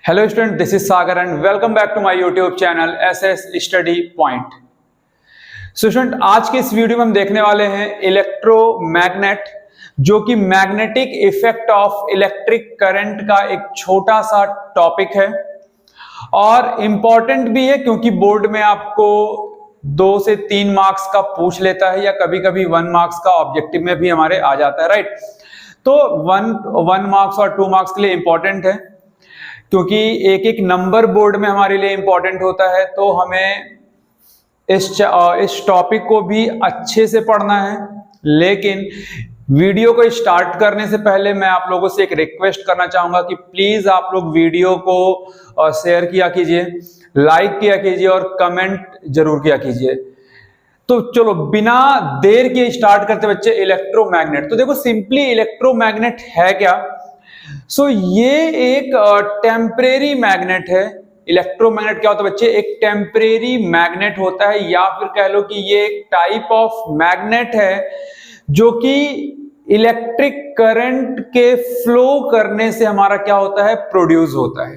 Hello student, this is Sagar and welcome back to my YouTube channel SS Study Point। Student आज के इस video में हम देखने वाले हैं इलेक्ट्रोमैग्नेट, जो कि magnetic effect of electric current का एक छोटा सा टॉपिक है और इंपॉर्टेंट भी है क्योंकि बोर्ड में आपको 2 से 3 मार्क्स का पूछ लेता है या कभी कभी 1 मार्क्स का ऑब्जेक्टिव में भी हमारे आ जाता है, राइट। तो 1 मार्क्स और 2 मार्क्स के लिए इंपॉर्टेंट है क्योंकि एक एक नंबर बोर्ड में हमारे लिए इंपॉर्टेंट होता है। तो हमें इस टॉपिक को भी अच्छे से पढ़ना है, लेकिन वीडियो को स्टार्ट करने से पहले मैं आप लोगों से एक रिक्वेस्ट करना चाहूंगा कि प्लीज आप लोग वीडियो को शेयर किया कीजिए, लाइक किया कीजिए और कमेंट जरूर किया कीजिए। तो चलो बिना देर के स्टार्ट करते बच्चे इलेक्ट्रोमैग्नेट। तो देखो सिंपली इलेक्ट्रोमैग्नेट है क्या। ये एक टेम्परेरी मैग्नेट है। इलेक्ट्रोमैग्नेट क्या होता है बच्चे, एक टेम्परेरी मैग्नेट होता है या फिर कह लो कि ये एक टाइप ऑफ मैग्नेट है जो कि इलेक्ट्रिक करंट के फ्लो करने से हमारा क्या होता है, प्रोड्यूस होता है,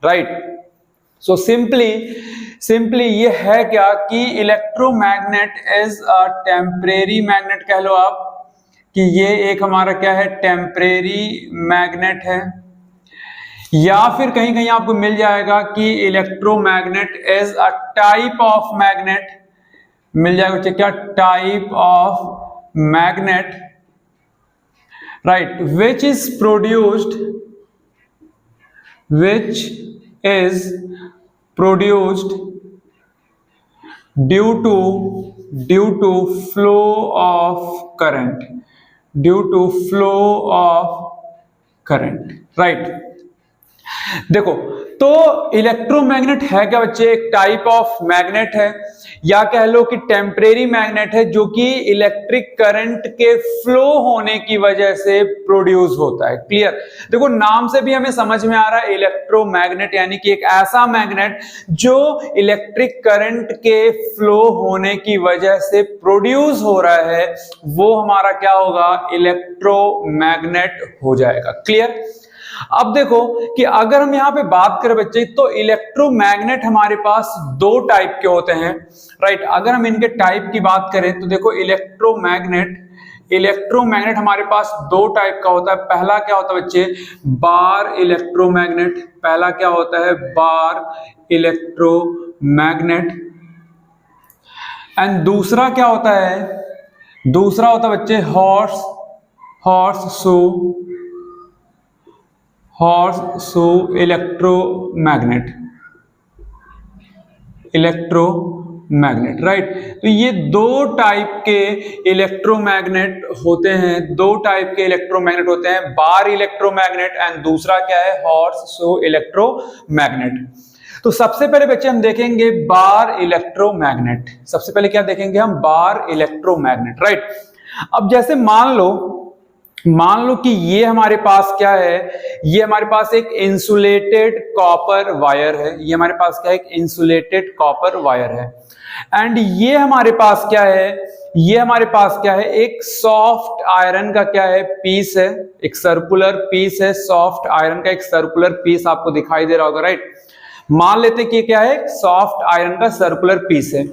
राइट। सो सिंपली ये है क्या कि electromagnet is a temporary magnet, कह लो आप कि ये एक हमारा क्या है, टेम्परेरी मैग्नेट है। या फिर कहीं कहीं आपको मिल जाएगा कि electromagnet is a type of magnet, मिल जाएगा बच्चे क्या, type of magnet, right, which is produced due to flow of current, right. देखो तो इलेक्ट्रोमैग्नेट है क्या बच्चे, एक टाइप ऑफ मैग्नेट है या कह लो कि टेम्परेरी मैग्नेट है जो कि इलेक्ट्रिक करंट के फ्लो होने की वजह से प्रोड्यूस होता है। क्लियर। देखो नाम से भी हमें समझ में आ रहा है इलेक्ट्रोमैग्नेट यानी कि एक ऐसा मैग्नेट जो इलेक्ट्रिक करंट के फ्लो होने की वजह से प्रोड्यूस हो रहा है, वो हमारा क्या होगा, इलेक्ट्रोमैग्नेट हो जाएगा। क्लियर। अब देखो कि अगर हम यहां पे बात करें बच्चे तो इलेक्ट्रोमैग्नेट हमारे पास 2 टाइप के होते हैं, राइट। अगर हम इनके टाइप की बात करें तो देखो इलेक्ट्रोमैग्नेट हमारे पास 2 टाइप का होता है। पहला क्या होता है बच्चे, बार इलेक्ट्रोमैग्नेट। पहला क्या होता है, बार इलेक्ट्रोमैग्नेट। एंड दूसरा क्या होता है, दूसरा होता है बच्चे हॉर्स शू इलेक्ट्रोमैग्नेट, राइट। तो ये 2 टाइप के इलेक्ट्रोमैग्नेट होते हैं, 2 टाइप के इलेक्ट्रोमैग्नेट होते हैं, बार इलेक्ट्रोमैग्नेट एंड दूसरा क्या है, हॉर्स शू इलेक्ट्रोमैग्नेट। तो सबसे पहले बच्चे हम देखेंगे बार इलेक्ट्रोमैग्नेट। सबसे पहले क्या देखेंगे हम, बार इलेक्ट्रोमैग्नेट, राइट। अब जैसे मान लो कि ये हमारे पास क्या है, ये हमारे पास एक इंसुलेटेड कॉपर वायर है। ये हमारे पास क्या है, एक इंसुलेटेड कॉपर वायर है। एंड ये हमारे पास क्या है, ये हमारे पास क्या है, एक सॉफ्ट आयरन का क्या है, पीस है, एक सर्कुलर पीस है, सॉफ्ट आयरन का एक सर्कुलर पीस आपको दिखाई दे रहा होगा, राइट। मान लेते कि क्या है, सॉफ्ट आयरन का सर्कुलर पीस है।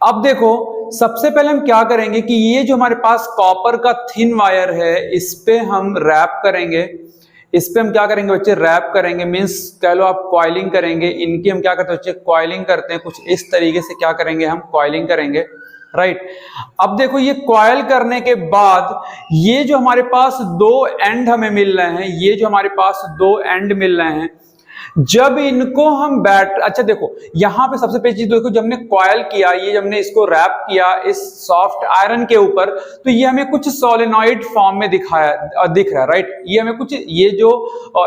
अब देखो सबसे पहले हम क्या करेंगे कि ये जो हमारे पास कॉपर का थिन वायर है, इस पे हम रैप करेंगे। इस पे हम क्या करेंगे बच्चे, रैप करेंगे, मींस कह लो आप कॉइलिंग करेंगे। इनकी हम क्या करते हैं बच्चे, कॉइलिंग करते हैं। कुछ इस तरीके से क्या करेंगे, हम कॉइलिंग करेंगे, राइट। अब देखो ये कॉइल करने के बाद ये जो हमारे पास 2 एंड हमें मिल रहे हैं, ये जो हमारे पास 2 एंड मिल रहे हैं, जब इनको हम अच्छा देखो यहां पे सबसे पहली चीज देखो, जब हमने कॉइल किया, ये जब हमने इसको रैप किया इस सॉफ्ट आयरन के ऊपर, तो ये हमें कुछ सोलेनॉइड फॉर्म में दिख रहा है, राइट। ये हमें कुछ, ये जो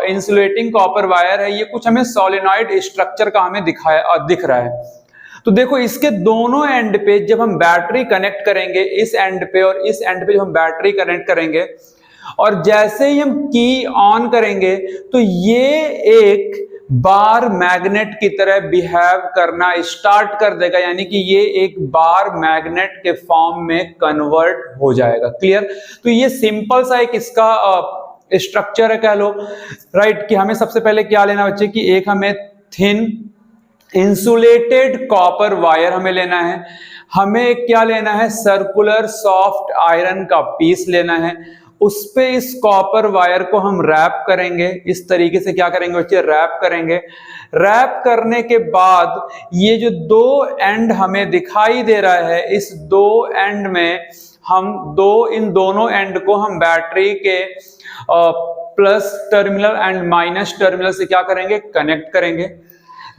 इंसुलेटिंग कॉपर वायर है, ये कुछ हमें सोलेनॉइड स्ट्रक्चर का हमें दिख रहा है। तो देखो इसके दोनों एंड पे जब हम बैटरी कनेक्ट करेंगे, इस एंड पे और इस एंड पे जब हम बैटरी कनेक्ट करेंगे और जैसे ही हम की ऑन करेंगे तो ये एक बार मैग्नेट की तरह बिहेव करना स्टार्ट कर देगा, यानी कि ये एक बार मैग्नेट के फॉर्म में कन्वर्ट हो जाएगा। क्लियर। तो ये सिंपल सा एक इसका स्ट्रक्चर है कह लो, राइट। कि हमें सबसे पहले क्या लेना बच्चे कि एक हमें थिन इंसुलेटेड कॉपर वायर हमें लेना है, हमें क्या लेना है सर्कुलर सॉफ्ट आयरन का पीस लेना है, उस पे इस कॉपर वायर को हम रैप करेंगे, इस तरीके से क्या करेंगे बच्चे रैप करेंगे। रैप करने के बाद ये जो दो एंड हमें दिखाई दे रहा है, इस दो एंड में हम इन दोनों एंड को हम बैटरी के plus terminal and minus terminal से क्या करेंगे कनेक्ट करेंगे।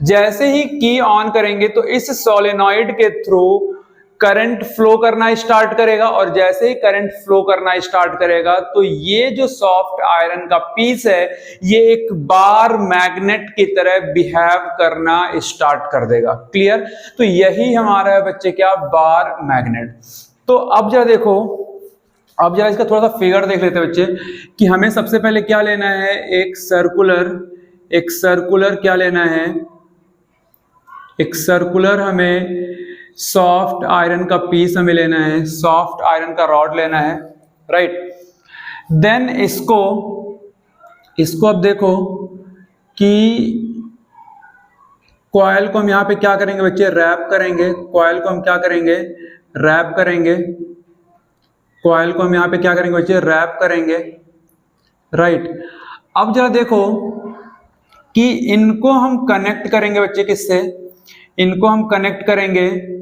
जैसे ही की ऑन करेंगे तो इस सोलेनॉइड के थ्रू करंट फ्लो करना स्टार्ट करेगा, और जैसे ही करंट फ्लो करना स्टार्ट करेगा तो ये जो सॉफ्ट आयरन का पीस है ये एक बार मैग्नेट की तरह बिहेव करना स्टार्ट कर देगा। क्लियर? तो यही हमारा है बच्चे क्या बार मैग्नेट। तो अब जरा देखो, अब जरा इसका थोड़ा सा फिगर देख लेते हैं बच्चे कि हमें सबसे पहले क्या लेना है, एक सर्कुलर क्या लेना है, एक सर्कुलर हमें सॉफ्ट आयरन का पीस हमें लेना है, सॉफ्ट आयरन का रॉड लेना है, राइट। देन इसको अब देखो कि कॉइल को हम यहां पे क्या करेंगे बच्चे रैप करेंगे, कॉइल को हम क्या करेंगे रैप करेंगे, कॉइल को हम यहां पे क्या करेंगे बच्चे रैप करेंगे, राइट। अब जरा देखो कि इनको हम कनेक्ट करेंगे बच्चे किससे, इनको हम कनेक्ट करेंगे,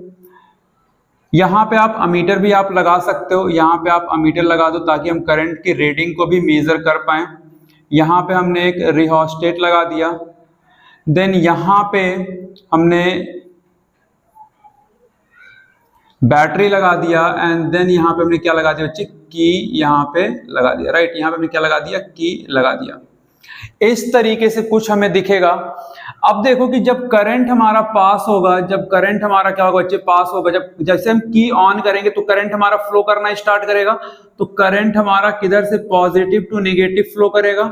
यहां पे आप अमीटर भी आप लगा सकते हो, यहां पे आप अमीटर लगा दो ताकि हम करंट की रीडिंग को भी मेजर कर पाए। यहां पे हमने एक रिहोस्टेट लगा दिया, देन यहां पे हमने बैटरी लगा दिया, एंड देन यहां पे हमने क्या लगा दिया बच्चे की यहां पे लगा दिया, राइट। यहां पे हमने क्या लगा दिया की लगा दिया। इस तरीके से कुछ हमें दिखेगा। अब देखो कि जब करंट हमारा पास होगा, जब करंट हमारा क्या होगा बच्चे पास होगा, जब जैसे हम की ऑन करेंगे तो करंट हमारा फ्लो करना स्टार्ट करेगा, तो करंट हमारा किधर से पॉजिटिव टू नेगेटिव फ्लो करेगा,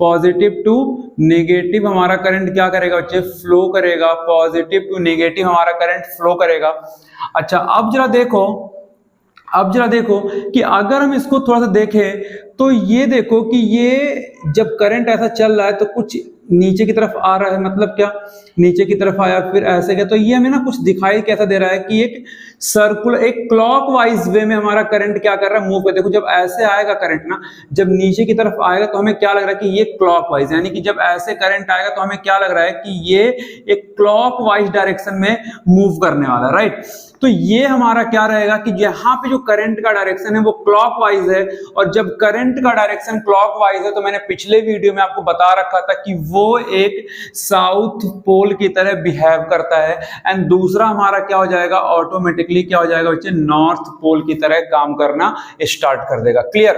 पॉजिटिव टू नेगेटिव हमारा करंट क्या करेगा बच्चे फ्लो करेगा, पॉजिटिव टू नेगेटिव हमारा करंट फ्लो करेगा। अच्छा अब जरा देखो कि अगर हम इसको थोड़ा सा देखें तो ये देखो कि ये जब करंट ऐसा चल रहा है तो कुछ नीचे की तरफ आ रहा है, मतलब क्या नीचे की तरफ आया फिर ऐसे क्या, तो ये हमें ना कुछ दिखाई कैसा दे रहा है कि एक सर्कुलर एक क्लॉकवाइज वे में हमारा करंट क्या कर रहा है मूव कर। देखो जब ऐसे आएगा करंट ना, जब नीचे की तरफ आएगा तो हमें क्या लग रहा है कि ये क्लॉकवाइज, यानी कि जब ऐसे करंट आएगा तो हमें क्या लग रहा है कि ये एक क्लॉकवाइज डायरेक्शन में मूव करने वाला है, राइट। तो ये हमारा क्या रहेगा कि यहाँ पे जो करंट का डायरेक्शन है वो क्लॉकवाइज है, और जब करंट का डायरेक्शन क्लॉकवाइज है तो मैंने पिछले वीडियो में आपको बता रखा था कि वो एक साउथ पोल की तरह बिहेव करता है, एंड दूसरा हमारा क्या हो जाएगा ऑटोमेटिकली क्या हो जाएगा बच्चे नॉर्थ पोल की तरह काम करना स्टार्ट कर देगा। क्लियर?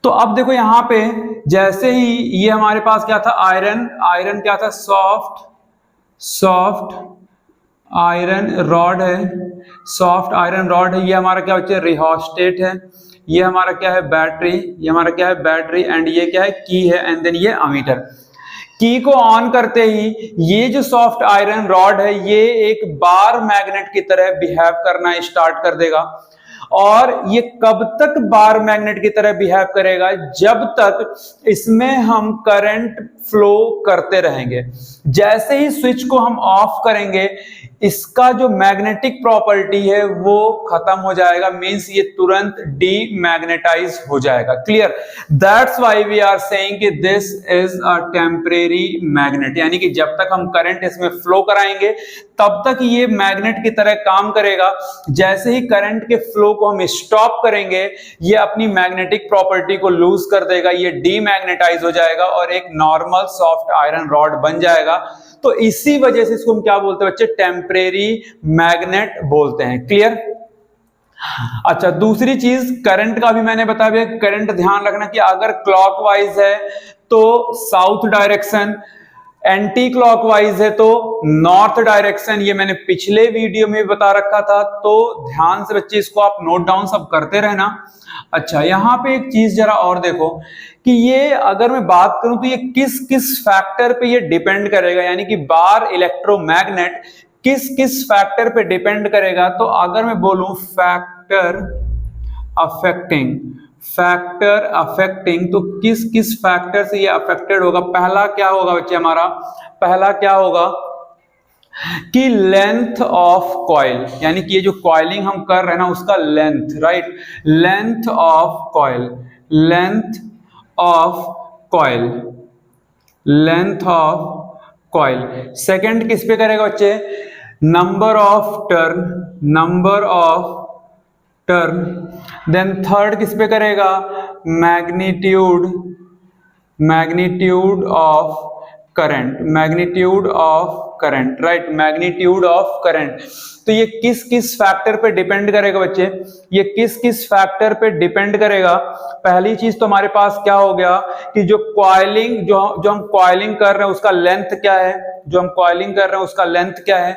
तो अब देखो यहां पे जैसे ही ये हमारे पास क्या था आयरन क्या था सॉफ्ट आयरन रॉड है, सॉफ्ट आयरन रॉड है, ये हमारा क्या बच्चे रिहोस्टेट है, ये हमारा क्या है बैटरी, ये हमारा क्या है बैटरी, एंड ये क्या है की है, एंड देन ये अमीटर। की को ऑन करते ही ये जो सॉफ्ट आयरन रॉड है ये एक बार मैग्नेट की तरह बिहेव करना स्टार्ट कर देगा, और ये कब तक बार मैग्नेट की तरह बिहेव करेगा, जब तक इसमें हम करंट फ्लो करते रहेंगे। जैसे ही स्विच को हम ऑफ करेंगे इसका जो मैग्नेटिक प्रॉपर्टी है वो खत्म हो जाएगा, मींस ये तुरंत डीमैग्नेटाइज हो जाएगा। Clear? That's why we are saying कि this is a temporary magnet, यानी कि जब तक हम करंट इसमें फ्लो कराएंगे तब तक ये मैग्नेट की तरह काम करेगा। जैसे ही करंट के फ्लो को हम स्टॉप करेंगे ये अपनी मैग्नेटिक प्रॉपर्टी को लूज कर देगा, ये डीमैग्नेटाइज हो जाएगा और एक नॉर्मल सॉफ्ट आयरन रॉड बन जाएगा। तो इसी वजह से इसको हम क्या बोलते हैं बच्चे टेम्परेरी मैग्नेट बोलते हैं। क्लियर? अच्छा दूसरी चीज करंट का भी मैंने बताया दिया, करंट ध्यान रखना कि अगर क्लॉकवाइज है तो साउथ डायरेक्शन, एंटी क्लॉकवाइज है तो नॉर्थ डायरेक्शन, ये मैंने पिछले वीडियो में बता रखा था, तो ध्यान से बच्चे इसको आप नोट डाउन सब करते रहना। अच्छा यहां पे एक चीज जरा और देखो कि ये अगर मैं बात करूं तो ये किस किस फैक्टर पे ये डिपेंड करेगा, यानी कि बार इलेक्ट्रोमैग्नेट किस किस फैक्टर पे डिपेंड करेगा। तो अगर मैं बोलूं फैक्टर फैक्टर अफेक्टिंग, तो किस किस फैक्टर से ये अफेक्टेड होगा? पहला क्या होगा बच्चे हमारा? पहला क्या होगा कि लेंथ ऑफ कॉइल, यानी कि ये जो कॉइलिंग हम कर रहे हैं ना उसका length, right, length of coil, length of coil, length of coil. Second किस पे करेगा बच्चे? Number of turn, number of turn. Then third किस पे करेगा? Magnitude, magnitude of current, magnitude of current, right, magnitude of current. तो ये किस किस फैक्टर पे डिपेंड करेगा बच्चे? ये किस किस फैक्टर पे डिपेंड करेगा? पहली चीज तो हमारे पास क्या हो गया कि जो कॉइलिंग, जो हम कॉइलिंग कर रहे हैं उसका लेंथ क्या है, जो हम कॉइलिंग कर रहे हैं उसका लेंथ क्या है।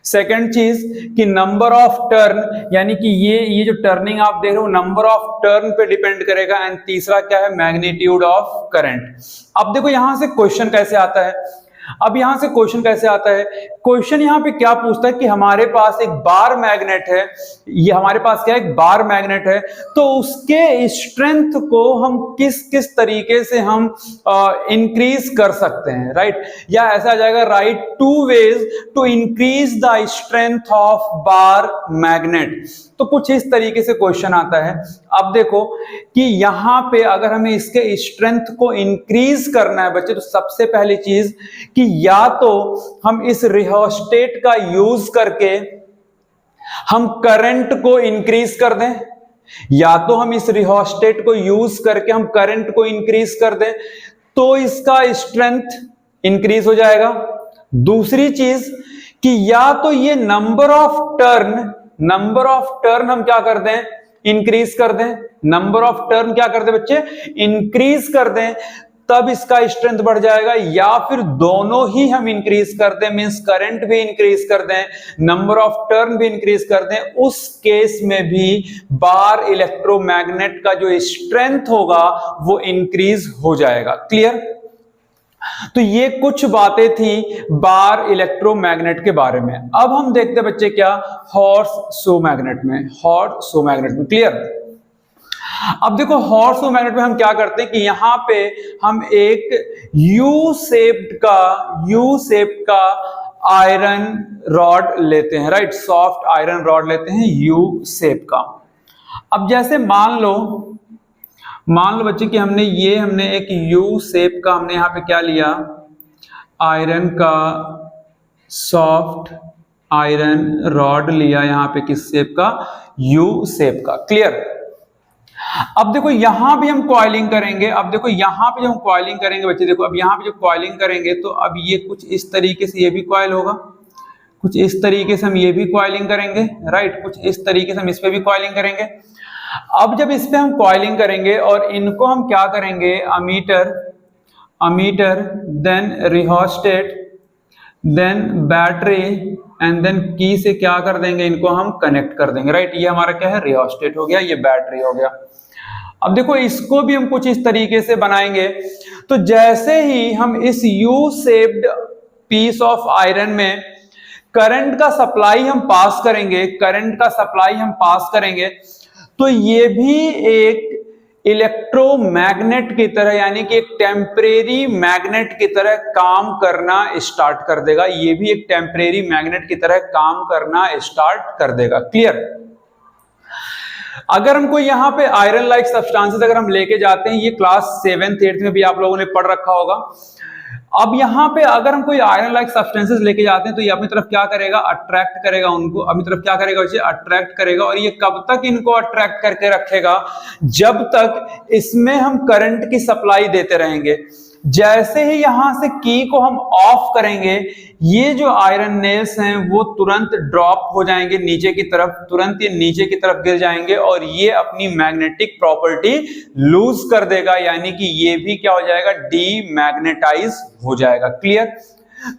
सेकेंड चीज कि नंबर ऑफ टर्न, यानी कि ये जो टर्निंग आप देख रहे हो नंबर ऑफ टर्न पे डिपेंड करेगा। एंड तीसरा क्या है? Magnitude of current. अब देखो यहां से क्वेश्चन कैसे आता है, अब यहां से क्वेश्चन कैसे आता है? क्वेश्चन यहां पे क्या पूछता है कि हमारे पास एक बार मैग्नेट है, ये हमारे पास क्या है? एक बार मैग्नेट है, तो उसके स्ट्रेंथ को हम किस किस तरीके से हम इंक्रीज कर सकते हैं, राइट? या ऐसा आ जाएगा, right 2 ways to increase the strength of bar magnet. तो कुछ इस तरीके से क्वेश्चन आता है। अब देखो कि यहां पे अगर हमें इसके स्ट्रेंथ को इंक्रीज करना है बच्चे, तो सबसे पहली चीज कि या तो हम इस रियोस्टेट का यूज करके हम करंट को इंक्रीज कर दें, या तो हम इस रियोस्टेट को यूज करके हम करंट को इंक्रीज कर दें, तो इसका स्ट्रेंथ इंक्रीज हो जाएगा। दूसरी चीज कि या तो ये नंबर ऑफ टर्न हम क्या कर दें? इंक्रीज कर दें। नंबर ऑफ टर्न क्या कर दें बच्चे? इंक्रीज कर दें, तब इसका स्ट्रेंथ बढ़ जाएगा। या फिर दोनों ही हम इंक्रीज कर दें, मींस करंट भी इंक्रीज कर दें, नंबर ऑफ टर्न भी इंक्रीज कर दें, उस केस में भी बार इलेक्ट्रोमैग्नेट का जो स्ट्रेंथ होगा वो इंक्रीज हो जाएगा। क्लियर? तो ये कुछ बातें थी बार इलेक्ट्रोमैग्नेट के बारे में। अब हम देखते हैं बच्चे क्या? हॉर्स शो मैग्नेट में, हॉर्स शो मैग्नेट में। क्लियर? अब देखो हॉर्स शो मैग्नेट में हम क्या करते हैं कि यहां पे हम एक यू शेप्ड का आयरन रॉड लेते हैं, राइट, सॉफ्ट आयरन रॉड लेते हैं यू शेप का। अब जैसे मान लो बच्चे कि हमने एक यू शेप का हमने यहां पे क्या लिया? आयरन का सॉफ्ट आयरन रॉड लिया यहां पे, किस शेप का? यू शेप का। क्लियर? अब देखो यहां भी हम कॉइलिंग करेंगे। अब देखो यहां पे जो हम कॉइलिंग करेंगे बच्चे, देखो अब यहां पे जो कॉइलिंग करेंगे तो अब ये कुछ इस तरीके से ये भी कॉइल होगा, कुछ इस तरीके से हम ये भी कॉइलिंग करेंगे, राइट, कुछ इस तरीके से हम इस पे भी कॉइलिंग करेंगे। अब जब इस पे हम कॉइलिंग करेंगे और इनको हम क्या करेंगे? Ammeter then rheostat then battery and then key से क्या कर देंगे? इनको हम कनेक्ट कर देंगे, राइट। ये हमारा क्या है? रियोस्टेट हो गया, ये बैटरी हो गया। अब देखो इसको भी हम कुछ इस तरीके से बनाएंगे। तो जैसे ही हम इस U shaped piece of iron में करंट का सप्लाई हम पास करेंगे, तो ये भी एक इलेक्ट्रोमैग्नेट की तरह, यानी कि एक टेम्परेरी मैग्नेट की तरह काम करना स्टार्ट कर देगा। ये भी एक टेम्परेरी मैग्नेट की तरह काम करना स्टार्ट कर देगा। क्लियर? अगर हमको यहाँ पे आयरन लाइक सब्सटेंसेस अगर हम लेके जाते हैं, ये क्लास 7th 8th में भी आप लोगों ने पढ़ रखा होगा। अब यहाँ पे अगर हम कोई आयरन लाइक सब्सटेंसेस लेके जाते हैं तो ये अपनी तरफ क्या करेगा? अट्रैक्ट करेगा उनको, अपनी तरफ क्या करेगा? उसे अट्रैक्ट करेगा। और ये कब तक इनको अट्रैक्ट करके रखेगा? जब तक इसमें हम करंट की सप्लाई देते रहेंगे। जैसे ही यहां से की को हम ऑफ करेंगे, ये जो आयरन नेल्स हैं वो तुरंत ड्रॉप हो जाएंगे नीचे की तरफ, तुरंत ये नीचे की तरफ गिर जाएंगे और ये अपनी मैग्नेटिक प्रॉपर्टी लूज कर देगा, यानी कि ये भी क्या हो जाएगा? डीमैग्नेटाइज हो जाएगा। क्लियर?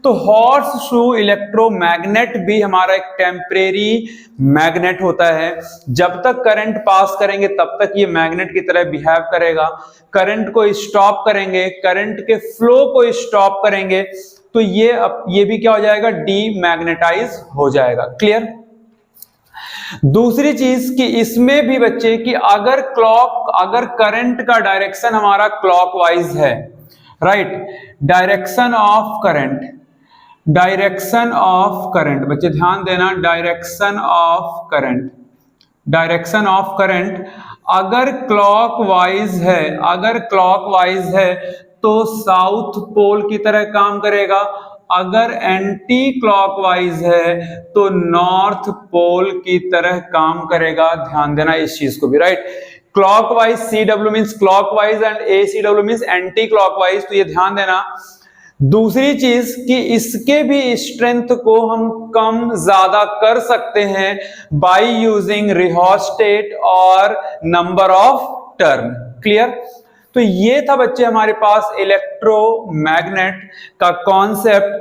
तो हॉर्स शू इलेक्ट्रोमैग्नेट भी हमारा एक टेम्परेरी मैग्नेट होता है। जब तक करंट पास करेंगे तब तक ये मैग्नेट की तरह बिहेव करेगा। करंट को स्टॉप करेंगे, करंट के फ्लो को स्टॉप करेंगे, तो ये भी क्या हो जाएगा? डीमैग्नेटाइज हो जाएगा। क्लियर? दूसरी चीज कि इसमें भी बच्चे कि अगर करंट का डायरेक्शन हमारा क्लॉकवाइज है, राइट, डायरेक्शन ऑफ करंट बच्चे ध्यान देना, डायरेक्शन ऑफ करंट अगर क्लॉकवाइज है तो साउथ पोल की तरह काम करेगा, अगर एंटी क्लॉकवाइज है तो नॉर्थ पोल की तरह काम करेगा। ध्यान देना इस चीज को भी, right. Clockwise CW means clockwise and ACW means anti clockwise, तो ये ध्यान देना। दूसरी चीज कि इसके भी स्ट्रेंथ को हम कम ज्यादा कर सकते हैं बाय यूजिंग रिहोस्टेट और नंबर ऑफ टर्न। क्लियर? तो ये था बच्चे हमारे पास इलेक्ट्रोमैग्नेट का कॉन्सेप्ट।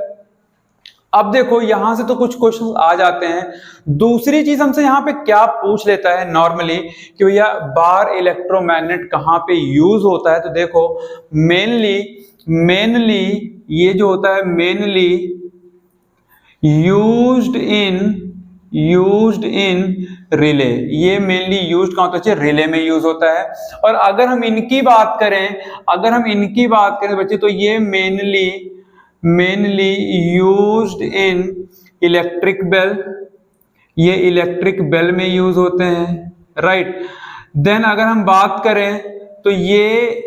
अब देखो यहां से तो कुछ क्वेश्चन आ जाते हैं। दूसरी चीज हमसे यहां पे क्या पूछ लेता है नॉर्मली कि भैया बार इलेक्ट्रोमैग्नेट कहां पे यूज होता है। तो देखो मेनली ये जो होता है मेनली यूज्ड इन रिले, ये मेनली यूज्ड कहां होता है? रिले में यूज होता है। और अगर हम इनकी बात करें बच्चे तो ये mainly used in electric bell, ये इलेक्ट्रिक बेल में यूज होते हैं, राइट। देन अगर हम बात करें तो ये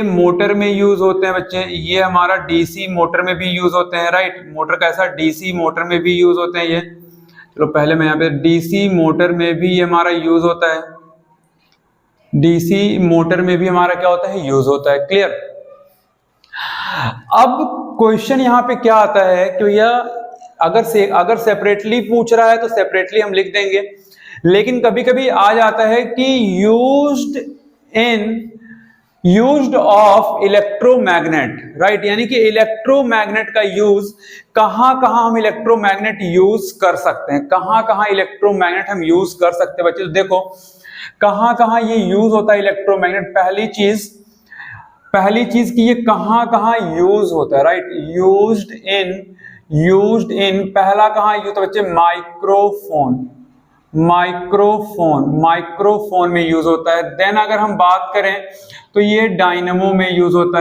मोटर में यूज होते हैं बच्चे, ये हमारा डीसी मोटर में भी यूज होते हैं, राइट। मोटर कैसा? डीसी मोटर में भी यूज होते हैं ये। चलो पहले मैं यहाँ पे डीसी मोटर में भी ये हमारा यूज होता है, डीसी मोटर में भी हमारा क्या होता है? यूज होता है। क्लियर? अब क्वेश्चन यहाँ पे क्या आता है कि भैया अगर सेपरेटली पूछ रहा है तो सेपरेटली हम लिख देंगे, लेकिन कभी कभी आ जाता है कि यूज्ड ऑफ इलेक्ट्रोमैग्नेट, राइट, यानी कि इलेक्ट्रोमैग्नेट का यूज कहां हम इलेक्ट्रोमैग्नेट यूज कर सकते हैं, कहां इलेक्ट्रोमैग्नेट हम यूज कर सकते हैं बच्चे। तो देखो कहां ये यूज होता है इलेक्ट्रोमैग्नेट। पहली चीज कि ये कहां यूज होता है, राइट। यूज्ड इन पहला कहां यूज होता है बच्चे? माइक्रोफोन में यूज होता है। देन अगर हम बात करें तो ये डायनेमो में यूज होता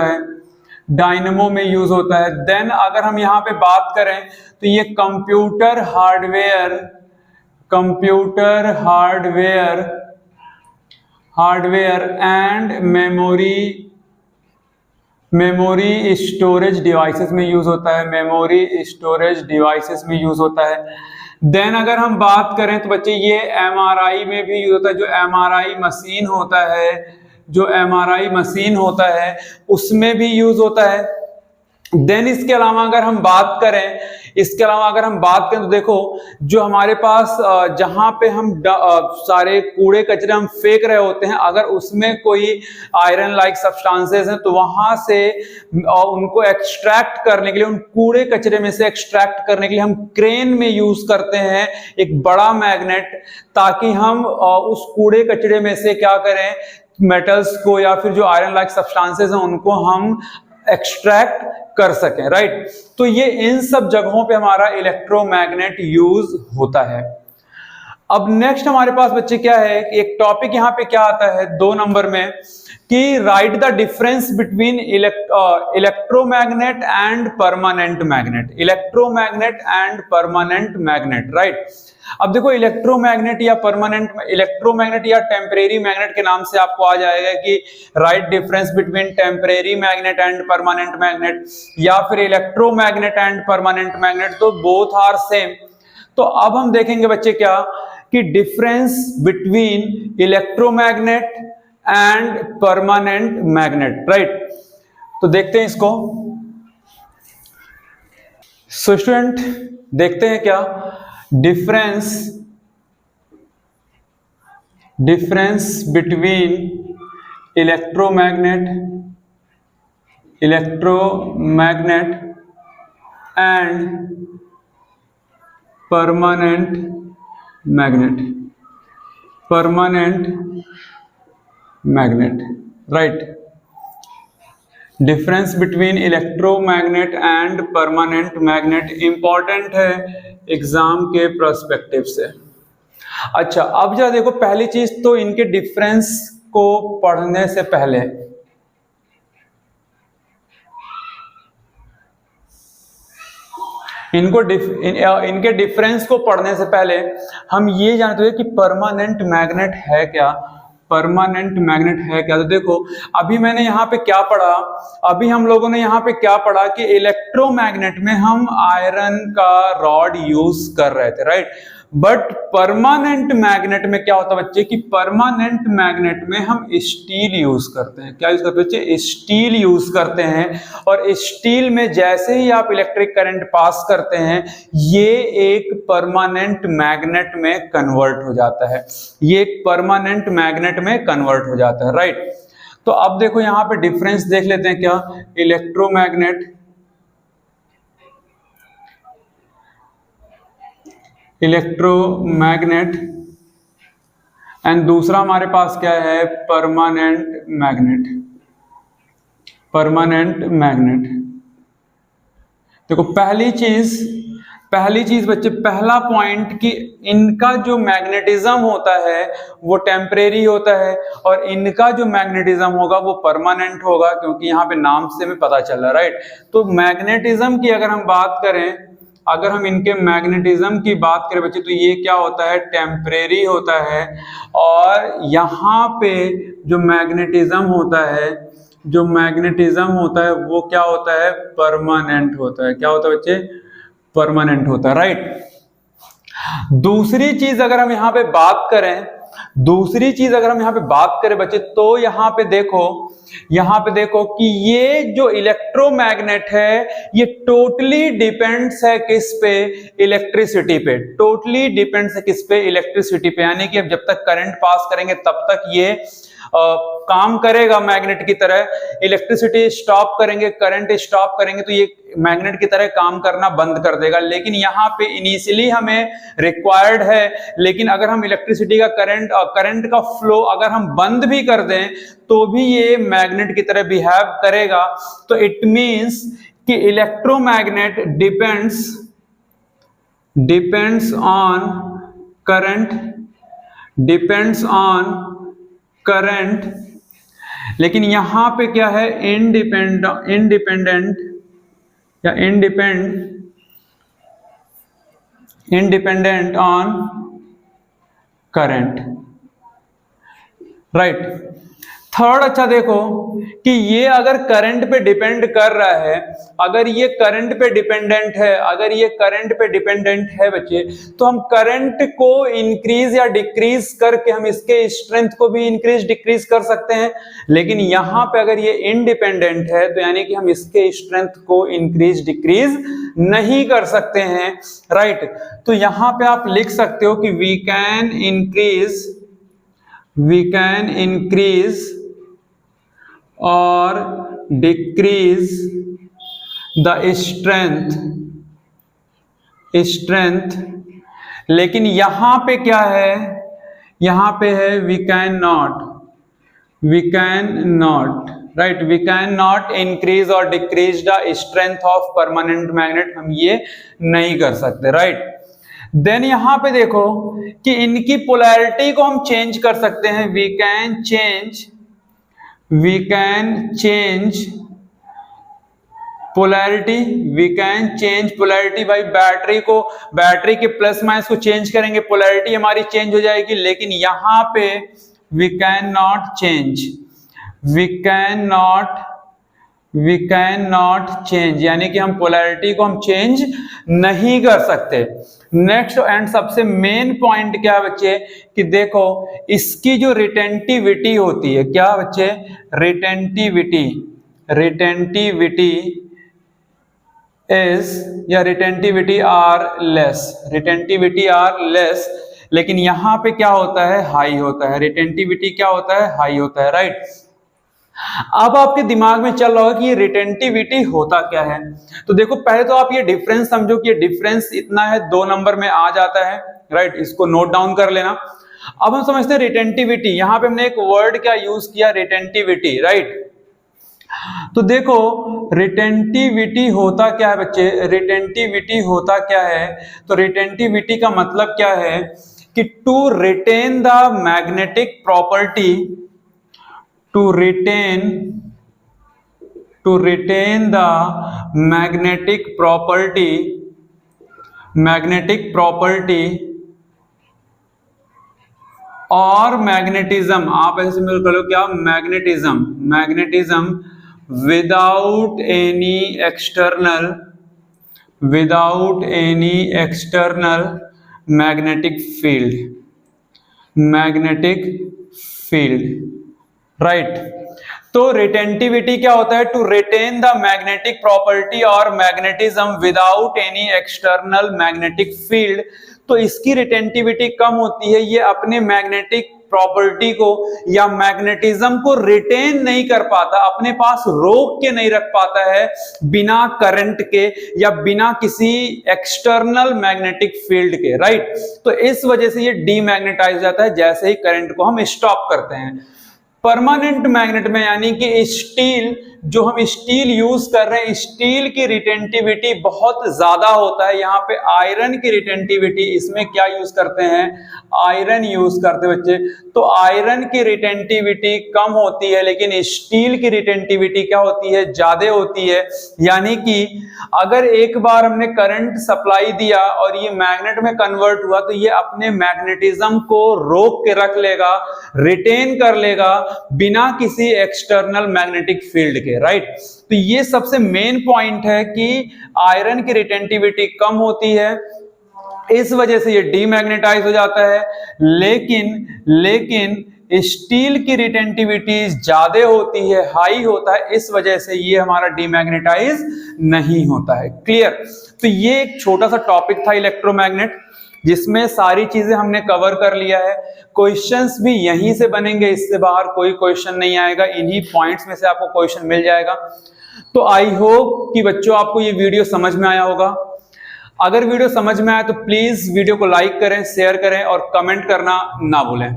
है, देन अगर हम यहाँ पे बात करें तो ये computer hardware and memory storage devices में यूज होता है, देन अगर हम बात करें तो बच्चे ये MRI में भी यूज होता है, जो MRI मशीन होता है उसमें भी यूज होता है। देन इसके अलावा अगर हम बात करें तो देखो जो हमारे पास जहां पे हम सारे कूड़े कचरे हम फेंक रहे होते हैं, अगर उसमें कोई आयरन लाइक सब्सटेंसेस हैं तो वहां से उनको एक्सट्रैक्ट करने के लिए, उन कूड़े कचरे में से एक्सट्रैक्ट करने के लिए हम क्रेन में यूज करते हैं एक बड़ा मैग्नेट, ताकि हम उस कूड़े कचरे में से क्या करें, मेटल्स को या फिर जो आयरन लाइक सब्सटेंसेस हैं उनको हम एक्सट्रैक्ट कर सकें, राइट। तो ये इन सब जगहों पे हमारा इलेक्ट्रोमैग्नेट यूज होता है। अब नेक्स्ट हमारे पास बच्चे क्या है, एक टॉपिक यहाँ पे क्या आता है 2 नंबर में कि right the difference between electromagnet and permanent magnet, right. अब देखो इलेक्ट्रोमैग्नेट या टेम्परेरी मैग्नेट के नाम से आपको आ जाएगा कि right difference between temporary magnet and permanent magnet, या फिर इलेक्ट्रोमैग्नेट एंड परमानेंट मैग्नेट, तो बोथ आर सेम। तो अब हम देखेंगे बच्चे क्या कि difference between electromagnet and permanent magnet, right. तो देखते हैं इसको। सो स्टूडेंट देखते हैं क्या difference between electromagnet and permanent magnet, right. Difference between electromagnet and permanent magnet important है एग्जाम के पर्सपेक्टिव से। अच्छा, अब जरा देखो, पहली चीज तो इनके डिफरेंस को पढ़ने से पहले इनके डिफरेंस को पढ़ने से पहले हम ये जानते हैं कि परमानेंट मैग्नेट है क्या, परमानेंट मैग्नेट है क्या। तो देखो, अभी मैंने यहाँ पे क्या पढ़ा, अभी हम लोगों ने यहाँ पे क्या पढ़ा कि इलेक्ट्रोमैग्नेट में हम आयरन का रॉड यूज कर रहे थे, राइट। बट परमानेंट मैग्नेट में क्या होता है बच्चे, कि परमानेंट मैग्नेट में हम स्टील यूज करते हैं। क्या यूज करते हैं बच्चे, स्टील यूज करते हैं। और स्टील में जैसे ही आप इलेक्ट्रिक करंट पास करते हैं, ये एक परमानेंट मैग्नेट में कन्वर्ट हो जाता है, ये एक परमानेंट मैग्नेट में कन्वर्ट हो जाता है, राइट। तो अब देखो यहाँ पे डिफरेंस देख लेते हैं क्या, इलेक्ट्रोमैग्नेट, इलेक्ट्रोमैग्नेट एंड दूसरा हमारे पास क्या है, परमानेंट मैग्नेट, परमानेंट मैग्नेट। देखो पहली चीज बच्चे, पहला पॉइंट कि इनका जो मैग्नेटिज्म होता है वो टेम्परेरी होता है और इनका जो मैग्नेटिज्म होगा वो परमानेंट होगा, क्योंकि यहाँ पे नाम से हमें पता चल रहा है, राइट। तो मैग्नेटिज्म की अगर हम बात करें, अगर हम इनके मैग्नेटिज्म की बात करें बच्चे, तो ये क्या होता है, टेम्परेरी होता है। और यहाँ पे जो मैग्नेटिज्म होता है, जो मैग्नेटिज्म होता है वो क्या होता है, परमानेंट होता है। क्या होता है बच्चे, परमानेंट होता है, राइट। दूसरी चीज अगर हम यहाँ पे बात करें, दूसरी चीज अगर हम यहाँ पे बात करें बच्चे, तो यहाँ पे देखो कि ये जो इलेक्ट्रोमैग्नेट है ये टोटली डिपेंड्स है किस पे, इलेक्ट्रिसिटी पे। टोटली डिपेंड्स है किस पे, इलेक्ट्रिसिटी पे। यानी कि अब जब तक करंट पास करेंगे तब तक ये काम करेगा मैग्नेट की तरह। इलेक्ट्रिसिटी स्टॉप करेंगे, करंट स्टॉप करेंगे तो ये मैग्नेट की तरह काम करना बंद कर देगा। लेकिन यहाँ पे इनिशियली हमें रिक्वायर्ड है, लेकिन अगर हम इलेक्ट्रिसिटी का करंट का फ्लो अगर हम बंद भी कर दें तो भी ये मैग्नेट की तरह बिहेव करेगा। तो इट मींस कि इलेक्ट्रोमैग्नेट डिपेंड्स ऑन करंट, लेकिन यहां पे क्या है, independent on current, right. Third, अच्छा देखो कि ये अगर करंट पे डिपेंड कर रहा है, अगर ये करंट पे डिपेंडेंट है, अगर ये करंट पे डिपेंडेंट है बच्चे, तो हम करंट को इंक्रीज या डिक्रीज करके हम इसके स्ट्रेंथ को भी इंक्रीज डिक्रीज कर सकते हैं। लेकिन यहां पे अगर ये इंडिपेंडेंट है तो यानी कि हम इसके स्ट्रेंथ को इंक्रीज डिक्रीज नहीं कर सकते हैं, राइट। तो यहां पे आप लिख सकते हो कि we can increase or decrease the strength, लेकिन यहां पे क्या है, यहां पे है we can not, right. We can not increase or decrease the strength of permanent magnet, हम ये नहीं कर सकते, राइट। देन यहां पे देखो कि इनकी पोलैरिटी को हम चेंज कर सकते हैं। वी कैन चेंज पोलैरिटी भाई। बैटरी के प्लस माइनस को चेंज करेंगे, पोलैरिटी हमारी चेंज हो जाएगी। लेकिन यहां पे वी कैन नॉट चेंज, यानी कि हम पोलैरिटी को हम चेंज नहीं कर सकते। नेक्स्ट एंड सबसे मेन पॉइंट क्या है बच्चे, कि देखो इसकी जो रिटेंटिविटी होती है, क्या बच्चे, रिटेंटिविटी इज या रिटेंटिविटी आर लेस, लेकिन यहां पे क्या होता है, हाई होता है। रिटेंटिविटी क्या होता है, हाई होता है, राइट। अब आपके दिमाग में चल रहा होगा कि ये रिटेंटिविटी होता क्या है। तो देखो पहले तो आप ये डिफरेंस समझो कि ये डिफरेंस इतना है, 2 नंबर में आ जाता है, राइट। इसको नोट डाउन कर लेना। अब हम समझते हैं रिटेंटिविटी। यहां पे हमने एक वर्ड क्या यूज किया, रिटेंटिविटी, राइट। तो देखो रिटेंटिविटी होता क्या है बच्चे, रिटेंटिविटी होता क्या है, तो रिटेंटिविटी का मतलब क्या है कि to retain the magnetic property, to retain the magnetic property और मैग्नेटिज्म, आप ऐसे सिंपल कर लो क्या, magnetism without any external magnetic field, right. तो रिटेंटिविटी क्या होता है, to retain the magnetic property और magnetism without any external magnetic field. तो इसकी रिटेंटिविटी कम होती है, ये अपने मैग्नेटिक प्रॉपर्टी को या मैग्नेटिज्म को रिटेन नहीं कर पाता, अपने पास रोक के नहीं रख पाता है बिना करंट के या बिना किसी एक्सटर्नल मैग्नेटिक फील्ड के, राइट। तो इस वजह से ये डीमैग्नेटाइज हो जाता है जैसे ही करंट को हम स्टॉप करते हैं। परमानेंट मैग्नेट में यानी कि स्टील, जो हम स्टील यूज कर रहे हैं, स्टील की रिटेंटिविटी बहुत ज्यादा होता है। यहाँ पे आयरन की रिटेंटिविटी, इसमें क्या यूज करते हैं, आयरन यूज करते हैं बच्चे। तो आयरन की रिटेंटिविटी कम होती है लेकिन स्टील की रिटेंटिविटी क्या होती है, ज्यादा होती है। यानी कि अगर एक बार हमने करंट सप्लाई दिया और ये मैग्नेट में कन्वर्ट हुआ तो ये अपने मैग्नेटिज्म को रोक के रख लेगा, रिटेन कर लेगा बिना किसी एक्सटर्नल मैग्नेटिक फील्ड के, राइट। तो ये सबसे मेन पॉइंट है कि आयरन की रिटेंटिविटी कम होती है, इस वजह से ये डीमैग्नेटाइज हो जाता है। लेकिन स्टील की रिटेंटिविटी ज्यादा होती है, हाई होता है, इस वजह से ये हमारा डीमैग्नेटाइज नहीं होता है। क्लियर। तो ये एक छोटा सा टॉपिक था इलेक्ट्रोमैग्नेट, जिसमें सारी चीजें हमने कवर कर लिया है। क्वेश्चंस भी यहीं से बनेंगे, इससे बाहर कोई क्वेश्चन नहीं आएगा, इन्हीं पॉइंट्स में से आपको क्वेश्चन मिल जाएगा। तो आई होप कि बच्चों आपको ये वीडियो समझ में आया होगा। अगर वीडियो समझ में आया तो प्लीज वीडियो को लाइक करें, शेयर करें और कमेंट करना ना भूलें।